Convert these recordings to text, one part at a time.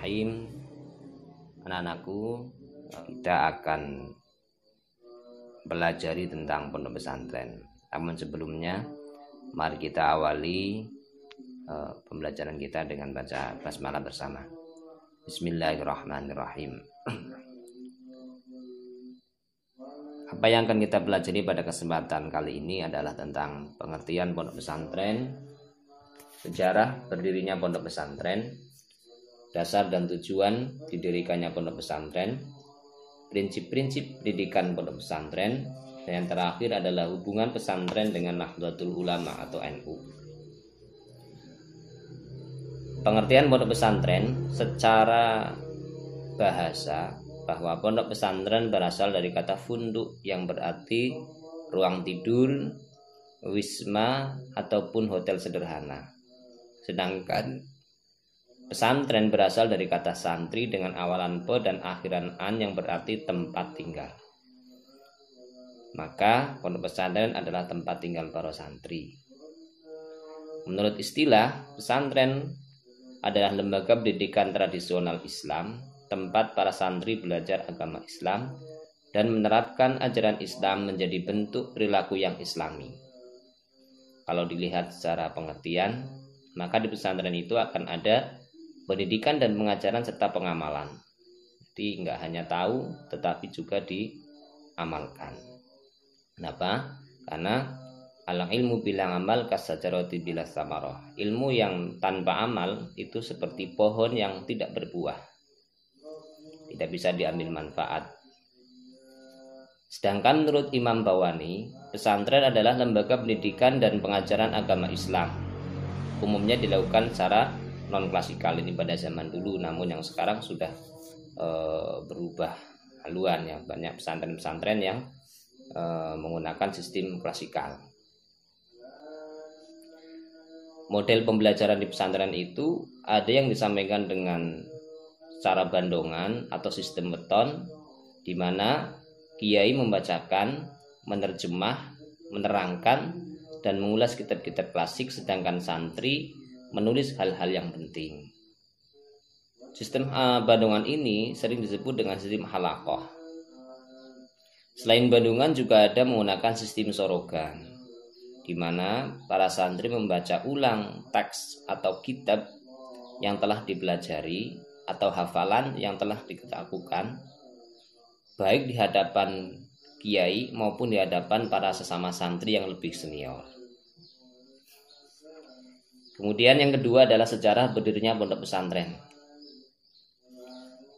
Bismillahirrahmanirrahim. Anak-anakku, kita akan belajari tentang pondok pesantren. Namun sebelumnya, mari kita awali pembelajaran kita dengan baca basmalah bersama. Bismillahirrahmanirrahim. Apa yang akan kita pelajari pada kesempatan kali ini adalah tentang pengertian pondok pesantren, sejarah berdirinya pondok pesantren, dasar dan tujuan didirikannya pondok pesantren, prinsip-prinsip pendidikan pondok pesantren, dan yang terakhir adalah hubungan pesantren dengan Nahdlatul Ulama atau NU. Pengertian pondok pesantren secara bahasa bahwa pondok pesantren berasal dari kata funduk yang berarti ruang tidur, wisma ataupun hotel sederhana. Sedangkan pesantren berasal dari kata santri dengan awalan pe dan akhiran an yang berarti tempat tinggal. Maka pondok pesantren adalah tempat tinggal para santri. Menurut istilah, pesantren adalah lembaga pendidikan tradisional Islam, tempat para santri belajar agama Islam dan menerapkan ajaran Islam menjadi bentuk perilaku yang Islami. Kalau dilihat secara pengertian, maka di pesantren itu akan ada pendidikan dan pengajaran serta pengamalan. Jadi enggak hanya tahu tetapi juga diamalkan. Kenapa? Karena al ilmu bila amal kasajaroti bila samarah. Ilmu yang tanpa amal itu seperti pohon yang tidak berbuah. Tidak bisa diambil manfaat. Sedangkan menurut Imam Bawani, pesantren adalah lembaga pendidikan dan pengajaran agama Islam. Umumnya dilakukan secara non-klasikal, ini pada zaman dulu, namun yang sekarang sudah berubah haluan ya. Banyak pesantren-pesantren yang menggunakan sistem klasikal. Model pembelajaran di pesantren itu ada yang disampaikan dengan cara bandongan atau sistem beton, di mana kiai membacakan, menerjemah, menerangkan, dan mengulas kitab-kitab klasik, sedangkan santri menulis hal-hal yang penting. Sistem bandongan ini sering disebut dengan sistem halaqah. Selain bandungan juga ada menggunakan sistem sorogan, di mana para santri membaca ulang teks atau kitab yang telah dipelajari atau hafalan yang telah dilakukan, baik di hadapan kiai maupun di hadapan para sesama santri yang lebih senior. Kemudian yang kedua adalah sejarah berdirinya pondok pesantren.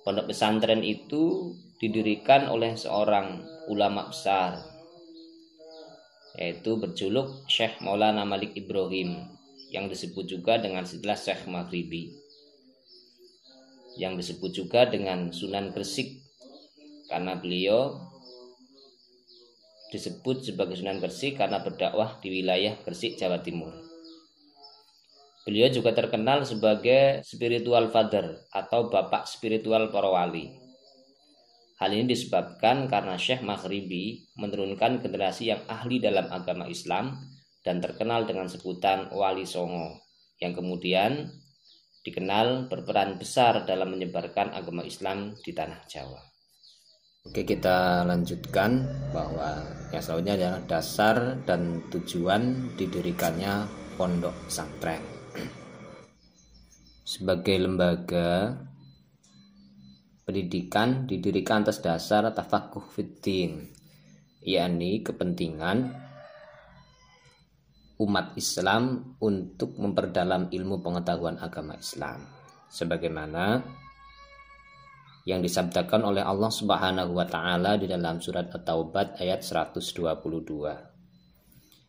Pondok pesantren itu didirikan oleh seorang ulama besar, yaitu berjuluk Syekh Maulana Malik Ibrahim, yang disebut juga dengan istilah Syekh Maghribi, yang disebut juga dengan Sunan Gresik, karena beliau disebut sebagai Sunan Gresik karena berdakwah di wilayah Gresik, Jawa Timur. Beliau juga terkenal sebagai spiritual father atau bapak spiritual para wali. Hal ini disebabkan karena Syekh Maghribi menurunkan generasi yang ahli dalam agama Islam dan terkenal dengan sebutan Wali Songo, yang kemudian dikenal berperan besar dalam menyebarkan agama Islam di tanah Jawa. Oke, kita lanjutkan bahwa yang selanjutnya adalah dasar dan tujuan didirikannya pondok pesantren. Sebagai lembaga pendidikan didirikan atas dasar tafaqquh fiddin, yakni kepentingan umat Islam untuk memperdalam ilmu pengetahuan agama Islam, sebagaimana yang disabdakan oleh Allah Subhanahu wa taala di dalam surat At-Taubah ayat 122.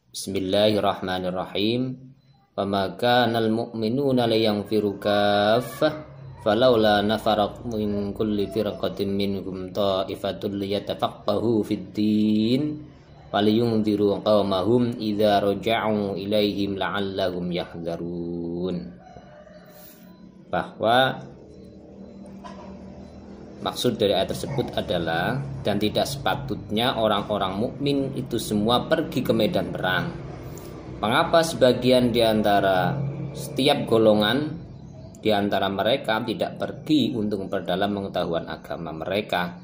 Bismillahirrahmanirrahim. Wa ma kanal mu'minuna liyanfiru kaffah falaula nafarat min kulli firqatin minhum ta'ifatul liyatafaqahu fid din waliyunziru qaumahum idza raja'u ilaihim la'allahum yahdharun. Bahwa maksud dari ayat tersebut adalah, dan tidak sepatutnya orang-orang mukmin itu semua pergi ke medan perang. Mengapa sebagian di antara setiap golongan di antara mereka tidak pergi untuk memperdalam pengetahuan agama mereka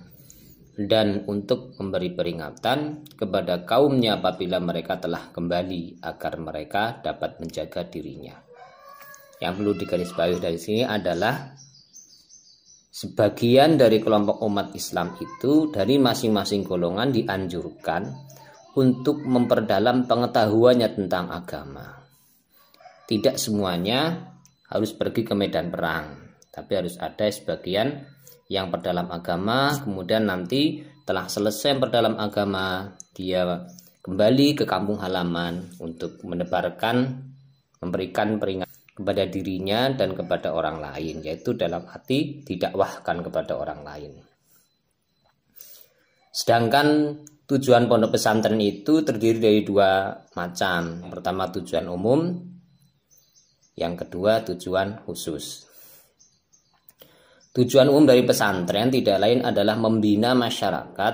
dan untuk memberi peringatan kepada kaumnya apabila mereka telah kembali agar mereka dapat menjaga dirinya. Yang perlu digarisbawahi dari sini adalah sebagian dari kelompok umat Islam itu dari masing-masing golongan dianjurkan untuk memperdalam pengetahuannya tentang agama. Tidak semuanya harus pergi ke medan perang, tapi harus ada sebagian yang perdalam agama, kemudian nanti telah selesai perdalam agama, dia kembali ke kampung halaman untuk memberikan peringatan kepada dirinya dan kepada orang lain, yaitu dalam arti didakwahkan kepada orang lain. Sedangkan tujuan pondok pesantren itu terdiri dari dua macam. Pertama tujuan umum, yang kedua tujuan khusus. Tujuan umum dari pesantren tidak lain adalah membina masyarakat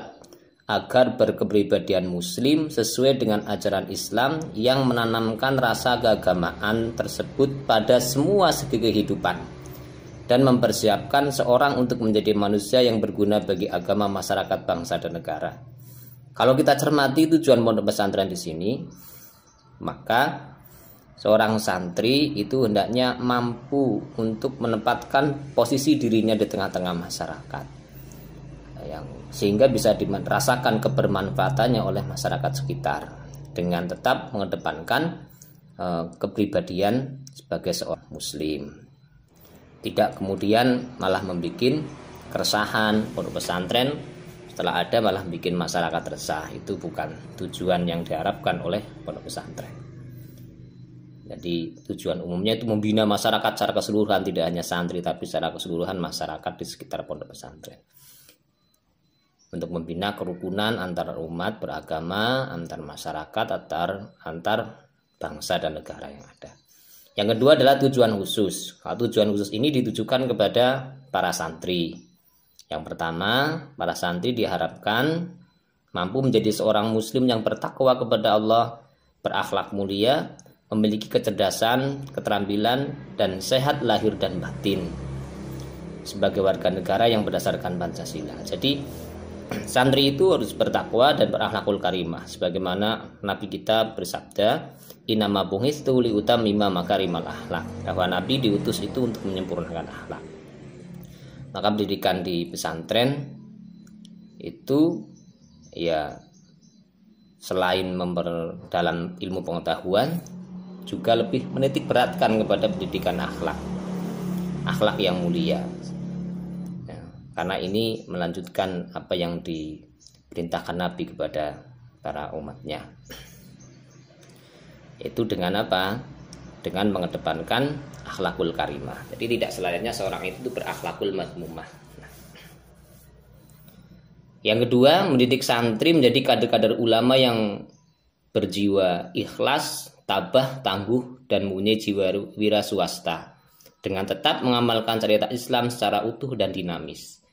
agar berkepribadian muslim sesuai dengan ajaran Islam yang menanamkan rasa keagamaan tersebut pada semua segi kehidupan dan mempersiapkan seorang untuk menjadi manusia yang berguna bagi agama, masyarakat, bangsa, dan negara. Kalau kita cermati tujuan pondok pesantren di sini, maka seorang santri itu hendaknya mampu untuk menempatkan posisi dirinya di tengah-tengah masyarakat, sehingga bisa dirasakan kebermanfaatannya oleh masyarakat sekitar dengan tetap mengedepankan kepribadian sebagai seorang muslim. Tidak kemudian malah membuat keresahan pondok pesantren, setelah ada malah bikin masyarakat resah. Itu bukan tujuan yang diharapkan oleh pondok pesantren. Jadi tujuan umumnya itu membina masyarakat secara keseluruhan, tidak hanya santri tapi secara keseluruhan masyarakat di sekitar pondok pesantren, untuk membina kerukunan antar umat beragama, antar masyarakat, antar bangsa dan negara yang ada. Yang kedua adalah tujuan khusus. Tujuan khusus ini ditujukan kepada para santri. Yang pertama, para santri diharapkan mampu menjadi seorang muslim yang bertakwa kepada Allah, berakhlak mulia, memiliki kecerdasan, keterampilan, dan sehat lahir dan batin sebagai warga negara yang berdasarkan Pancasila. Jadi santri itu harus bertakwa dan berakhlakul karimah, sebagaimana Nabi kita bersabda, "Innama bu'itsu liutammima makarimal akhlak." Bahwa Nabi diutus itu untuk menyempurnakan akhlak. Maka pendidikan di pesantren itu ya selain memperdalam ilmu pengetahuan, juga lebih menitik beratkan kepada pendidikan akhlak yang mulia. Karena ini melanjutkan apa yang diperintahkan Nabi kepada para umatnya. Itu dengan apa? Dengan mengedepankan akhlakul karimah. Jadi tidak selayaknya seorang itu berakhlakul mazmumah. Yang kedua, mendidik santri menjadi kader-kader ulama yang berjiwa ikhlas, tabah, tangguh, dan mempunyai jiwa wira swasta, dengan tetap mengamalkan syariat Islam secara utuh dan dinamis.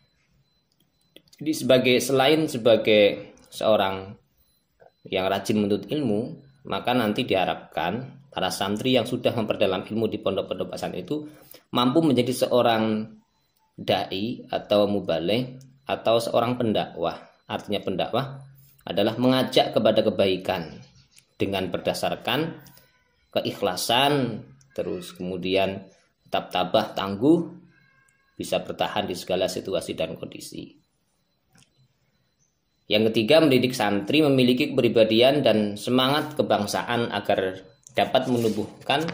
Jadi selain sebagai seorang yang rajin menuntut ilmu, maka nanti diharapkan para santri yang sudah memperdalam ilmu di pondok-pondok pesantren itu mampu menjadi seorang dai atau mubaligh atau seorang pendakwah. Artinya pendakwah adalah mengajak kepada kebaikan dengan berdasarkan keikhlasan, terus kemudian tetap tabah, tangguh, bisa bertahan di segala situasi dan kondisi. Yang ketiga, mendidik santri memiliki kepribadian dan semangat kebangsaan agar dapat menumbuhkan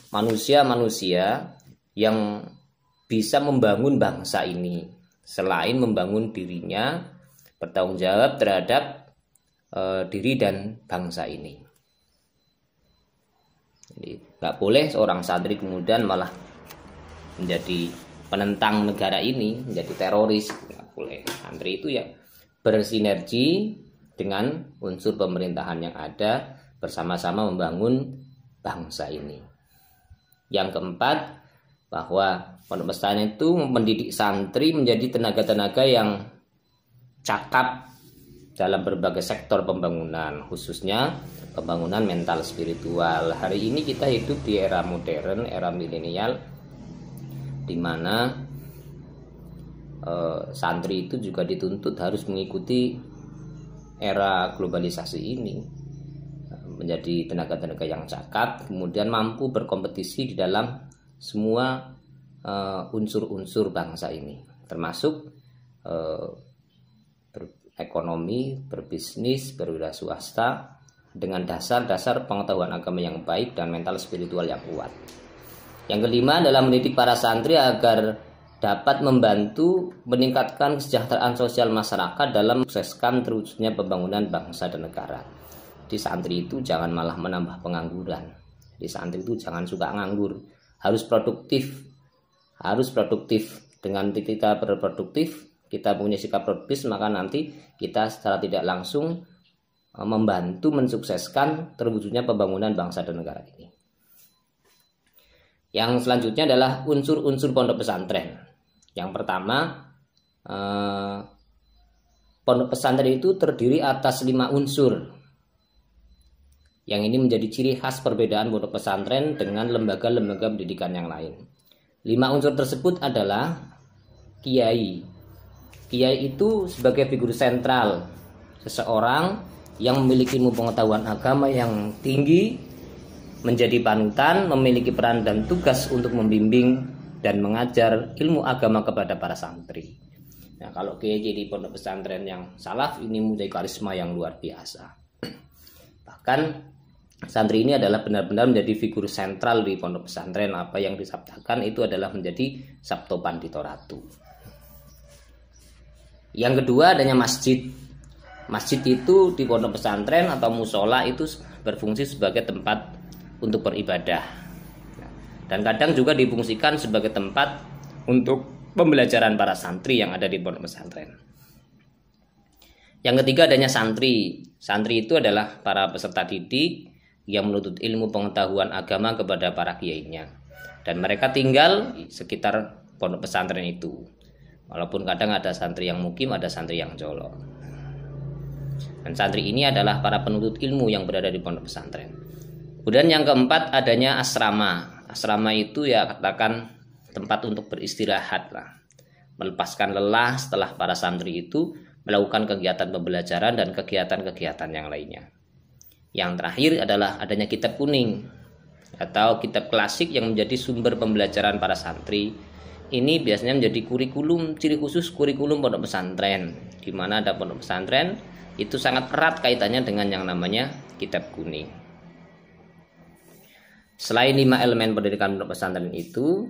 manusia-manusia yang bisa membangun bangsa ini, selain membangun dirinya, bertanggung jawab terhadap diri dan bangsa ini. Jadi nggak boleh seorang santri kemudian malah menjadi penentang negara ini, menjadi teroris. Nggak boleh. Santri itu ya bersinergi dengan unsur pemerintahan yang ada, bersama-sama membangun bangsa ini. Yang keempat, bahwa pondok pesantren itu mendidik santri menjadi tenaga-tenaga yang cakap dalam berbagai sektor pembangunan, khususnya pembangunan mental spiritual. Hari ini kita hidup di era modern, era milenial, di mana santri itu juga dituntut harus mengikuti era globalisasi ini, menjadi tenaga-tenaga yang cakap, kemudian mampu berkompetisi di dalam semua unsur-unsur bangsa ini, termasuk berekonomi, berbisnis, berwira swasta dengan dasar-dasar pengetahuan agama yang baik dan mental spiritual yang kuat. Yang kelima adalah mendidik para santri agar dapat membantu meningkatkan kesejahteraan sosial masyarakat dalam mensukseskan terwujudnya pembangunan bangsa dan negara. Di santri itu jangan malah menambah pengangguran. Di santri itu jangan suka nganggur, harus produktif. Harus produktif. Dengan kita berproduktif, kita punya sikap produktif, maka nanti kita secara tidak langsung membantu mensukseskan terwujudnya pembangunan bangsa dan negara ini. Yang selanjutnya adalah unsur-unsur pondok pesantren. Yang pertama, pondok pesantren itu terdiri atas 5 unsur. Yang ini menjadi ciri khas perbedaan pondok pesantren dengan lembaga-lembaga pendidikan yang lain. 5 unsur tersebut adalah kiai. Kiai itu sebagai figur sentral, seseorang yang memiliki ilmu pengetahuan agama yang tinggi, menjadi panutan, memiliki peran dan tugas untuk membimbing dan mengajar ilmu agama kepada para santri. Nah, kalau kiai di pondok pesantren yang salaf ini mempunyai karisma yang luar biasa. Bahkan santri ini adalah benar-benar menjadi figur sentral di pondok pesantren. Apa yang disabdakan itu adalah menjadi sabto pandito ratu. Yang kedua adanya masjid. Masjid itu di pondok pesantren atau musola itu berfungsi sebagai tempat untuk beribadah. Dan kadang juga difungsikan sebagai tempat untuk pembelajaran para santri yang ada di pondok pesantren. Yang ketiga adanya santri. Santri itu adalah para peserta didik yang menuntut ilmu pengetahuan agama kepada para kiainya. Dan mereka tinggal di sekitar pondok pesantren itu. Walaupun kadang ada santri yang mukim, ada santri yang colok. Dan santri ini adalah para penuntut ilmu yang berada di pondok pesantren. Kemudian yang keempat adanya asrama. Asrama itu ya katakan tempat untuk beristirahat lah, melepaskan lelah setelah para santri itu melakukan kegiatan pembelajaran dan kegiatan-kegiatan yang lainnya. Yang terakhir adalah adanya kitab kuning atau kitab klasik yang menjadi sumber pembelajaran para santri. Ini biasanya menjadi kurikulum, ciri khusus kurikulum pondok pesantren, di mana ada pondok pesantren itu sangat erat kaitannya dengan yang namanya kitab kuning. Selain 5 elemen pendidikan pondok pesantren itu,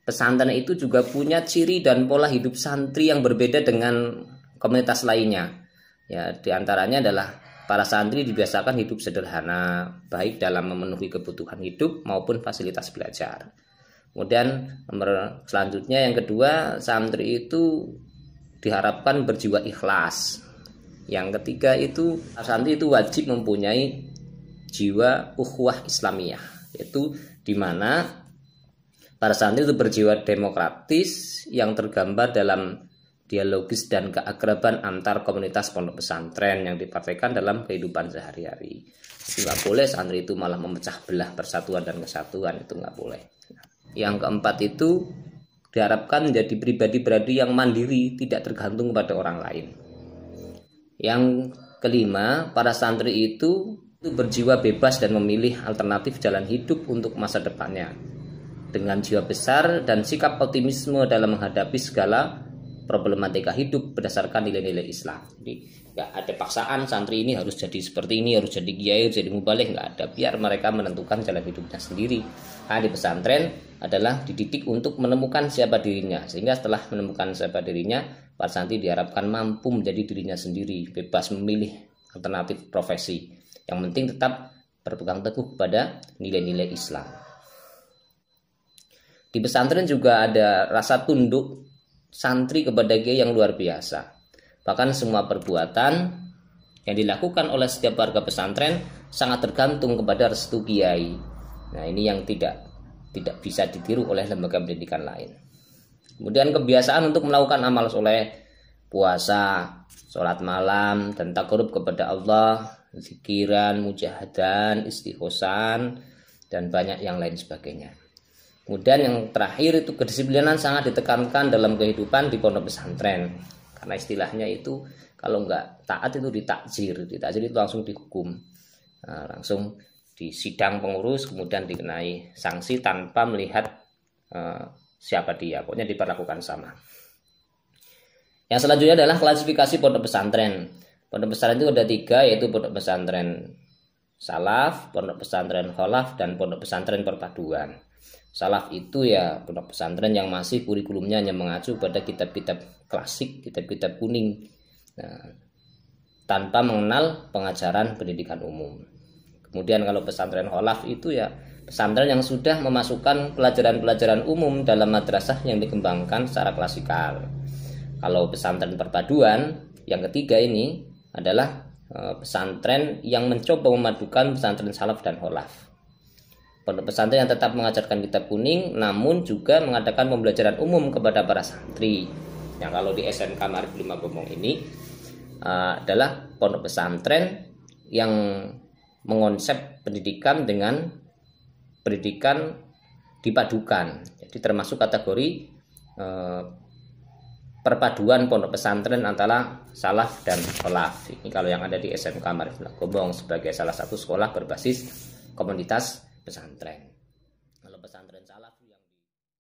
pesantren itu juga punya ciri dan pola hidup santri yang berbeda dengan komunitas lainnya. Ya, diantaranya adalah para santri dibiasakan hidup sederhana, baik dalam memenuhi kebutuhan hidup maupun fasilitas belajar. Kemudian nomor selanjutnya yang kedua, santri itu diharapkan berjiwa ikhlas. Yang ketiga itu santri itu wajib mempunyai jiwa ukhuwah Islamiyah, yaitu di mana para santri itu berjiwa demokratis yang tergambar dalam dialogis dan keakraban antar komunitas pondok pesantren yang dipraktekkan dalam kehidupan sehari-hari. Itu nggak boleh santri itu malah memecah belah persatuan dan kesatuan, itu nggak boleh. Yang keempat itu diharapkan menjadi pribadi-pribadi yang mandiri, tidak tergantung pada orang lain. Yang kelima, para santri itu berjiwa bebas dan memilih alternatif jalan hidup untuk masa depannya dengan jiwa besar dan sikap optimisme dalam menghadapi segala problematika hidup berdasarkan nilai-nilai Islam. Jadi nggak ada paksaan santri ini harus jadi seperti ini, harus jadi kiai, harus jadi mubaligh, nggak ada. Biar mereka menentukan jalan hidupnya sendiri. Di pesantren adalah dididik untuk menemukan siapa dirinya, sehingga setelah menemukan siapa dirinya, para santri diharapkan mampu menjadi dirinya sendiri, bebas memilih alternatif profesi. Yang penting tetap berpegang teguh pada nilai-nilai Islam. Di pesantren juga ada rasa tunduk santri kepada kiai yang luar biasa. Bahkan semua perbuatan yang dilakukan oleh setiap warga pesantren sangat tergantung kepada restu kiai. Nah, ini yang tidak bisa ditiru oleh lembaga pendidikan lain. Kemudian kebiasaan untuk melakukan amal soleh, puasa, sholat malam, dan takarub kepada Allah, zikiran, mujahadan, istighosan, dan banyak yang lain sebagainya. Kemudian yang terakhir itu kedisiplinan sangat ditekankan dalam kehidupan di pondok pesantren. Karena istilahnya itu kalau nggak taat itu ditakjir itu langsung dihukum, langsung di sidang pengurus, kemudian dikenai sanksi tanpa melihat siapa dia, pokoknya diperlakukan sama. Yang selanjutnya adalah klasifikasi pondok pesantren. Pondok pesantren itu ada 3, yaitu pondok pesantren salaf, pondok pesantren kholaf, dan pondok pesantren perpaduan. Salaf itu ya pondok pesantren yang masih kurikulumnya hanya mengacu pada kitab-kitab klasik, kitab-kitab kuning, tanpa mengenal pengajaran pendidikan umum. Kemudian kalau pesantren kholaf itu ya pesantren yang sudah memasukkan pelajaran-pelajaran umum dalam madrasah yang dikembangkan secara klasikal. Kalau pesantren perpaduan yang ketiga ini adalah pesantren yang mencoba memadukan pesantren salaf dan kholaf. Pondok pesantren yang tetap mengajarkan kitab kuning namun juga mengadakan pembelajaran umum kepada para santri. Yang kalau di SMK Maarif 5 Gombong ini adalah pondok pesantren yang mengonsep pendidikan dengan pendidikan dipadukan. Jadi termasuk kategori perpaduan pondok pesantren antara salaf dan kholaf. Ini kalau yang ada di SMK Maarif 5 Gombong sebagai salah satu sekolah berbasis komunitas pesantren. Kalau pesantren